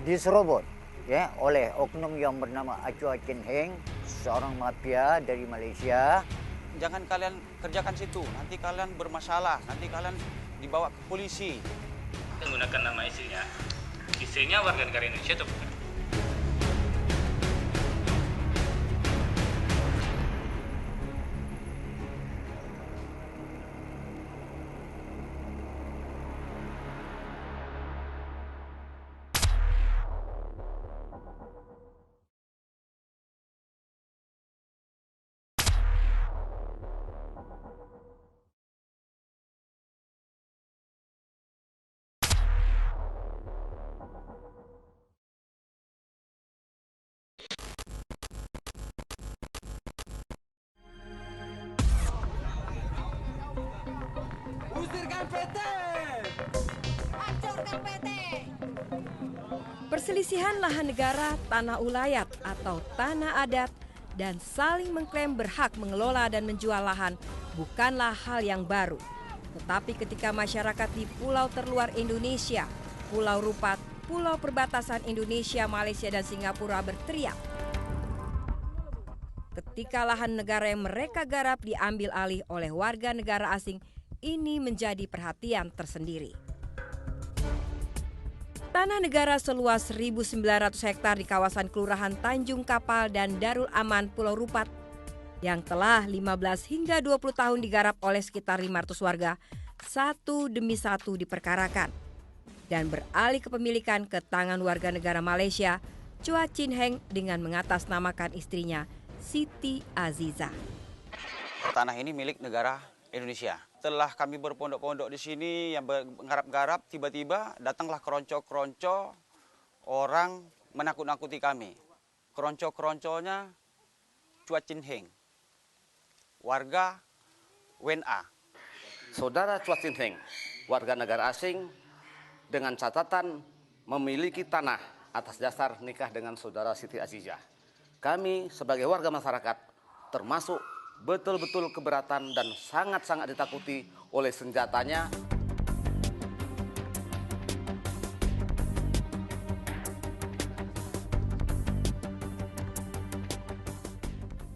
diserobot ya oleh oknum yang bernama Chua Chin Heng, seorang mafia dari Malaysia. Jangan kalian kerjakan situ, nanti kalian bermasalah, nanti kalian dibawa ke polisi. Menggunakan nama istrinya. Istrinya warga negara Indonesia atau bukan? Usirkan PT! Hancurkan PT! Perselisihan lahan negara, tanah ulayat atau tanah adat, dan saling mengklaim berhak mengelola dan menjual lahan bukanlah hal yang baru. Tetapi ketika masyarakat di pulau terluar Indonesia, Pulau Rupat, pulau perbatasan Indonesia, Malaysia, dan Singapura berteriak, ketika lahan negara yang mereka garap diambil alih oleh warga negara asing, ini menjadi perhatian tersendiri. Tanah negara seluas 1.900 hektar di kawasan Kelurahan Tanjung Kapal dan Darul Aman, Pulau Rupat, yang telah 15 hingga 20 tahun digarap oleh sekitar 500 warga, satu demi satu diperkarakan dan beralih kepemilikan ke tangan warga negara Malaysia, Chua Chin Heng, dengan mengatasnamakan istrinya, Siti Aziza. Tanah ini milik negara Indonesia. Setelah kami berpondok-pondok di sini yang menggarap-garap, tiba-tiba datanglah keronco-keronco orang menakut-nakuti kami. Keronco-keronconya Chua Chin Heng, warga WNA. Saudara Chua Chin Heng, warga negara asing, dengan catatan memiliki tanah atas dasar nikah dengan saudara Siti Azizah. Kami sebagai warga masyarakat termasuk betul-betul keberatan dan sangat-sangat ditakuti oleh senjatanya.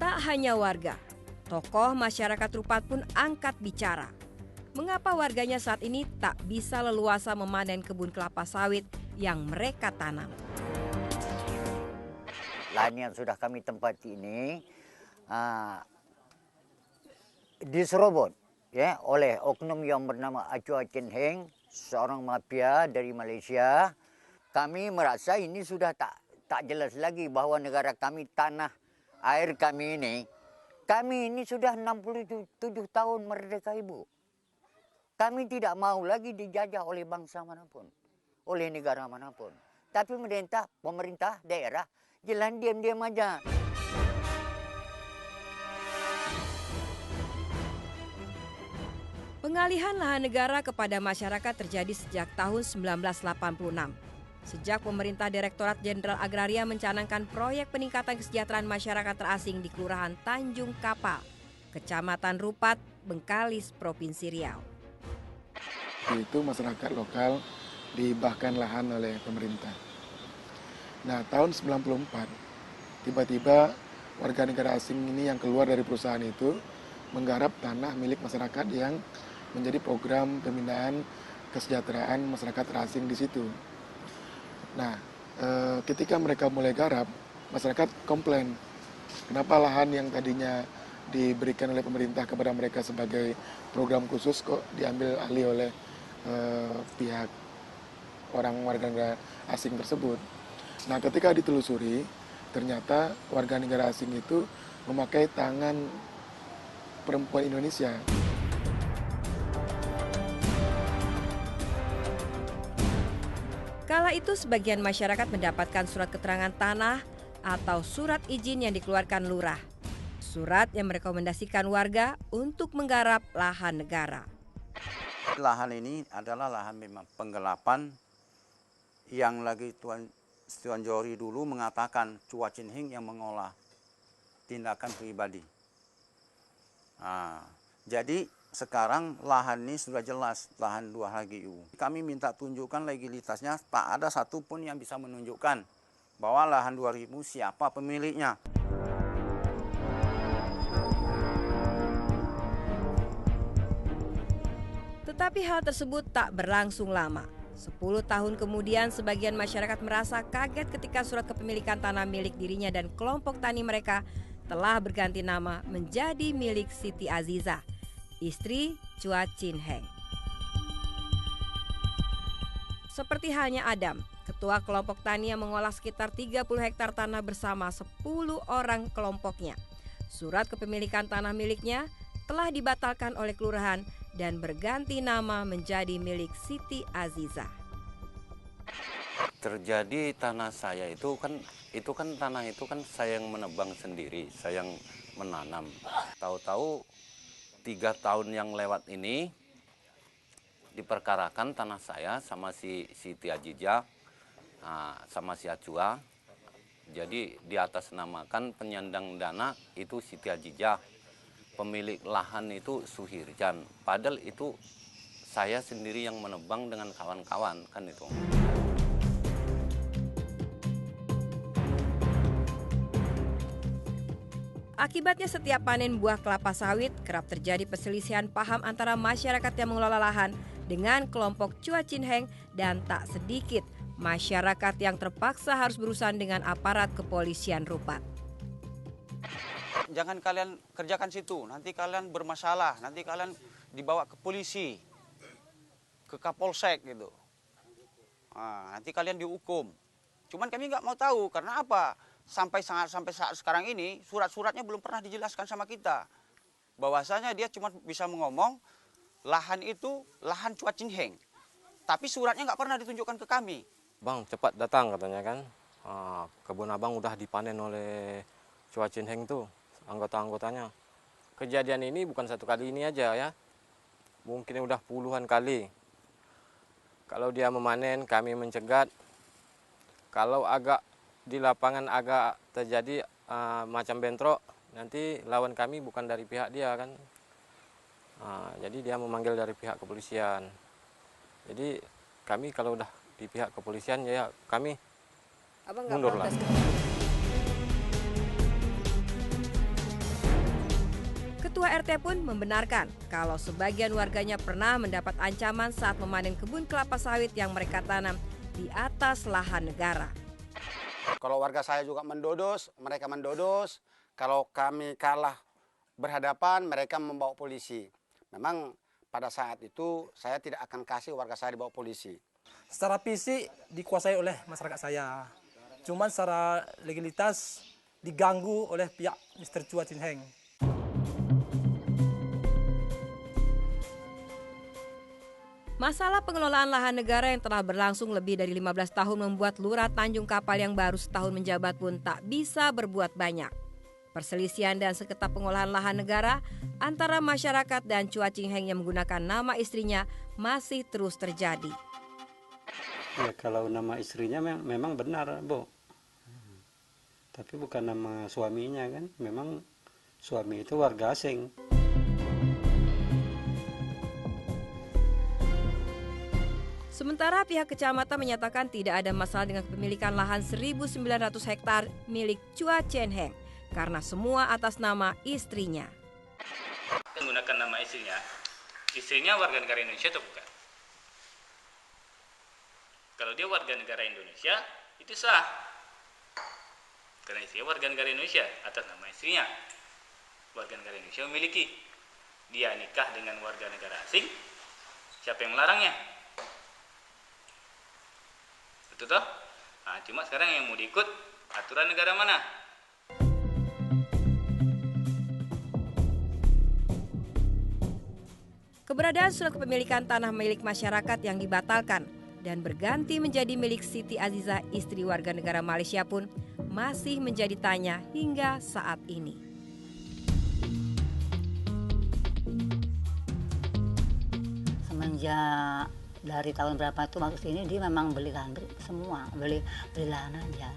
Tak hanya warga, tokoh masyarakat Rupat pun angkat bicara. Mengapa warganya saat ini tak bisa leluasa memanen kebun kelapa sawit yang mereka tanam? Lahan yang sudah kami tempati ini diserobot ya oleh oknum yang bernama Chua Chin Heng, seorang mafia dari Malaysia. Kami merasa ini sudah tak jelas lagi bahwa negara kami, tanah air kami ini sudah 67 tahun merdeka, Ibu. Kami tidak mau lagi dijajah oleh bangsa manapun, oleh negara manapun. Tapi pemerintah daerah jalan diam-diam aja. Pengalihan lahan negara kepada masyarakat terjadi sejak tahun 1986. Sejak pemerintah Direktorat Jenderal Agraria mencanangkan proyek peningkatan kesejahteraan masyarakat terasing di Kelurahan Tanjung Kapal, Kecamatan Rupat, Bengkalis, Provinsi Riau. Itu masyarakat lokal dihibahkan lahan oleh pemerintah. Nah, tahun 94, tiba-tiba warga negara asing ini yang keluar dari perusahaan itu menggarap tanah milik masyarakat yang menjadi program pemindahan kesejahteraan masyarakat terasing di situ. Nah, ketika mereka mulai garap, masyarakat komplain, kenapa lahan yang tadinya diberikan oleh pemerintah kepada mereka sebagai program khusus kok diambil alih oleh pihak orang warga negara asing tersebut. Nah, ketika ditelusuri, ternyata warga negara asing itu memakai tangan perempuan Indonesia. Kala itu sebagian masyarakat mendapatkan surat keterangan tanah atau surat izin yang dikeluarkan lurah. Surat yang merekomendasikan warga untuk menggarap lahan negara. Lahan ini adalah lahan memang penggelapan yang lagi Tuan Johri dulu mengatakan Chua Chin Heng yang mengolah tindakan pribadi. Nah, jadi sekarang lahan ini sudah jelas, lahan 2 HGU. Kami minta tunjukkan legalitasnya, tak ada satupun yang bisa menunjukkan bahwa lahan 2000 siapa pemiliknya. Tetapi hal tersebut tak berlangsung lama. 10 tahun kemudian sebagian masyarakat merasa kaget ketika surat kepemilikan tanah milik dirinya dan kelompok tani mereka telah berganti nama menjadi milik Siti Aziza, istri Chua Chin Heng. Seperti halnya Adam, ketua kelompok tani yang mengolah sekitar 30 hektar tanah bersama 10 orang kelompoknya. Surat kepemilikan tanah miliknya telah dibatalkan oleh kelurahan dan berganti nama menjadi milik Siti Aziza. Terjadi tanah saya itu kan tanah itu kan saya yang menebang sendiri, saya yang menanam. Tahu-tahu 3 tahun yang lewat ini diperkarakan tanah saya sama si Siti Aziza, sama si Acua. Jadi di atas namakan penyandang dana itu Siti Aziza. Pemilik lahan itu Suhirjan, padahal itu saya sendiri yang menebang dengan kawan-kawan kan itu. Akibatnya setiap panen buah kelapa sawit kerap terjadi perselisihan paham antara masyarakat yang mengelola lahan dengan kelompok Chua Chin Heng dan tak sedikit masyarakat yang terpaksa harus berurusan dengan aparat kepolisian Rupat. Jangan kalian kerjakan situ, nanti kalian bermasalah, nanti kalian dibawa ke polisi, ke Kapolsek gitu. Nanti kalian dihukum. Cuman kami nggak mau tahu, karena apa? Sampai saat sekarang ini, surat-suratnya belum pernah dijelaskan sama kita. Bahwasanya dia cuma bisa mengomong, lahan itu lahan Chua Chin Heng. Tapi suratnya nggak pernah ditunjukkan ke kami. Bang, cepat datang katanya kan. Kebun abang udah dipanen oleh Chua Chin Heng tuh. Anggota-anggotanya. Kejadian ini bukan satu kali ini aja ya. Mungkin udah puluhan kali. Kalau dia memanen, kami mencegat. Kalau agak di lapangan agak terjadi macam bentrok, nanti lawan kami bukan dari pihak dia kan. Jadi dia memanggil dari pihak kepolisian. Jadi kami kalau udah di pihak kepolisian ya kami mundur lah. Ketua RT pun membenarkan kalau sebagian warganya pernah mendapat ancaman saat memanen kebun kelapa sawit yang mereka tanam di atas lahan negara. Kalau warga saya juga mendodos, mereka mendodos. Kalau kami kalah berhadapan, mereka membawa polisi. Memang pada saat itu saya tidak akan kasih warga saya dibawa polisi. Secara fisik dikuasai oleh masyarakat saya. Cuman secara legalitas diganggu oleh pihak Mr. Chua Chin Heng. Masalah pengelolaan lahan negara yang telah berlangsung lebih dari 15 tahun membuat Lurah Tanjung Kapal yang baru setahun menjabat pun tak bisa berbuat banyak. Perselisihan dan sengketa pengolahan lahan negara antara masyarakat dan Chua Chin Heng yang menggunakan nama istrinya masih terus terjadi. Ya kalau nama istrinya memang benar, Bu. Tapi bukan nama suaminya kan, memang suami itu warga asing. Sementara pihak kecamatan menyatakan tidak ada masalah dengan kepemilikan lahan 1.900 hektar milik Chua Chin Heng karena semua atas nama istrinya. Menggunakan nama istrinya warga negara Indonesia atau bukan? Kalau dia warga negara Indonesia, itu sah. Karena istrinya warga negara Indonesia atas nama istrinya. Warga negara Indonesia memiliki. Dia nikah dengan warga negara asing, siapa yang melarangnya? Betul toh? Cuma sekarang yang mau diikut aturan negara mana? Keberadaan surat kepemilikan tanah milik masyarakat yang dibatalkan dan berganti menjadi milik Siti Aziza, istri warga negara Malaysia pun masih menjadi tanya hingga saat ini. Semenjak dari tahun berapa tuh masuk sini dia memang beli lahan semua, beli lahan aja.